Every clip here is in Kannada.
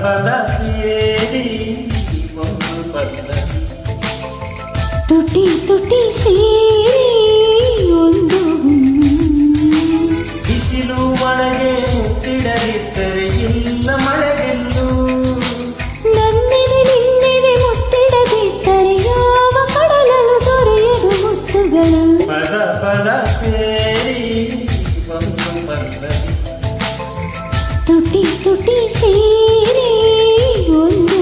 ಪದ ಸೇರಿ ಒಂದು ಪಲ್ಲವಿ ತುಟಿ ತುಟಿ ಸೇರಿ ಒಂದು ಬಿಸಿಲು ಒಳಗೆ ಮುತ್ತಿಡದಿದ್ದರೆ ಇಲ್ಲ ಮಳೆಗೆಲ್ಲು ನನ್ನೆದೆ ನಿನ್ನೆದೆ ಮುತ್ತಿಡದಿದ್ದರೆ ಯಾವ ಕಡಲಲು ದೊರೆಯದು ಮುತ್ತುಗಳು ಪದ ಪದ ಸೇರಿ ಒಂದು ಪಲ್ಲವಿ ತುಟಿ ತುಟಿ ಸೇರಿ ಒಂದು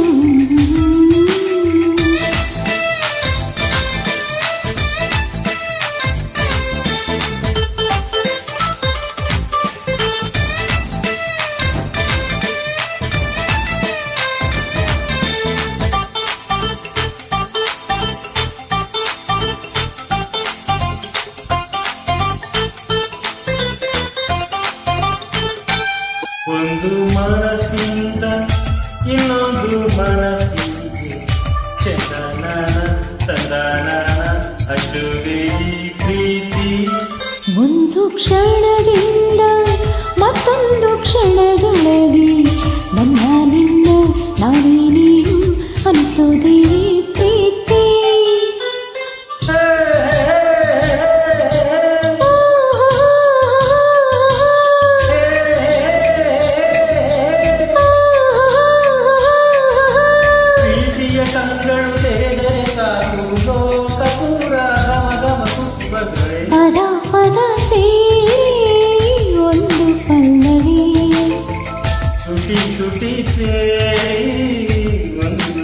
ಒಂದು ಮನಸ್ಸಿಂದ ಇನ್ನೊಂದು ಮನಸ್ಸಿಗೆ ಚಂದನ ತಂದನ ಅಚುರಿ ಪ್ರೀತಿ ಒಂದು ಕ್ಷಣದಿಂದ ಮತ್ತೊಂದು ಕ್ಷಣದೊಳಗೆ ನನ್ನ ನಿನ್ನ ನಾನೇ ನೀನು ಅನಿಸೋದೇ ಪ್ರೀತಿ ಪ್ರೀತಿಯ ಕಂಗಳು ತೆರೆದರೆ ಸಾಕು ಲೋಕ ಪೂರ ಗಮ ಗಮ ಪುಷ್ಪಗಳೇ ಪದ ಪದ ಸೇರಿ ಒಂದು ಪಲ್ಲವಿ ತುಟಿ ತುಟಿ ಸೇರಿ ಒಂದು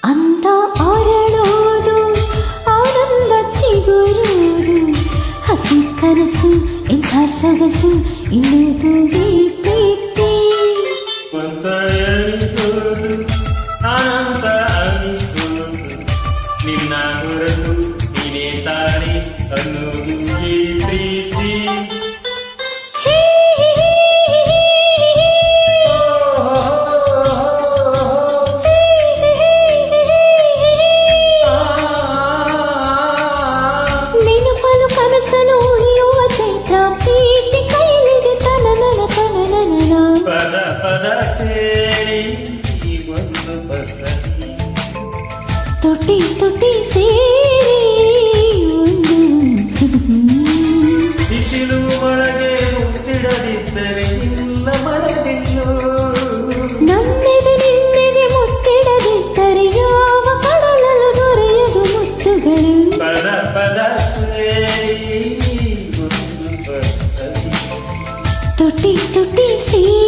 ಅಂದ ಅರಳೋದು ಆನಂದ ಚಿಗುರೋದು ಹಸಿ ಕನಸು ಇಂಥ ಸೊಗಸು ಇನ್ನುದು ಪ್ರೀತಿ ಸ್ವಂತ ಎನಿಸೋದು ಆನಂದ ಅನಿಸೋದು ನಿನ್ನ ಹೊರತು ನೀನೇ ತಾಳಿ ಅನ್ನೋದು ಈ ಪ್ರೀತಿ ನೆನಪಲು ಕನಸಲು ಉಳಿಯುವ ಚೈತ್ರ ಪ್ರೀತಿ ಕೈಲಿದೆ ತನನನ ತನನನ ಪದ ಪದ ಸೇರಿ ಒಂದು ಪಲ್ಲವಿ ತುಟಿ ತುಟಿ ಸೇರಿ ಒಂದು ಬಿಸಿಲು ಒಳಗೆ ಮುತ್ತಿಡದಿದ್ದರೆ ಇಲ್ಲ ಮಳೆಗೆಲ್ಲು ನಮ್ಮೆದೆ ನಿನ್ನೆದೆ ಮುತ್ತಿಡದಿದ್ದರೆ ಯಾವ ಕಡಲಲು ದೊರೆಯದು ಮುತ್ತುಗಳು ಪದ ಪದ ಸೇರಿ ಒಂದು ಪಲ್ಲವಿ ತುಟಿ ತುಟಿ ಸೇರಿ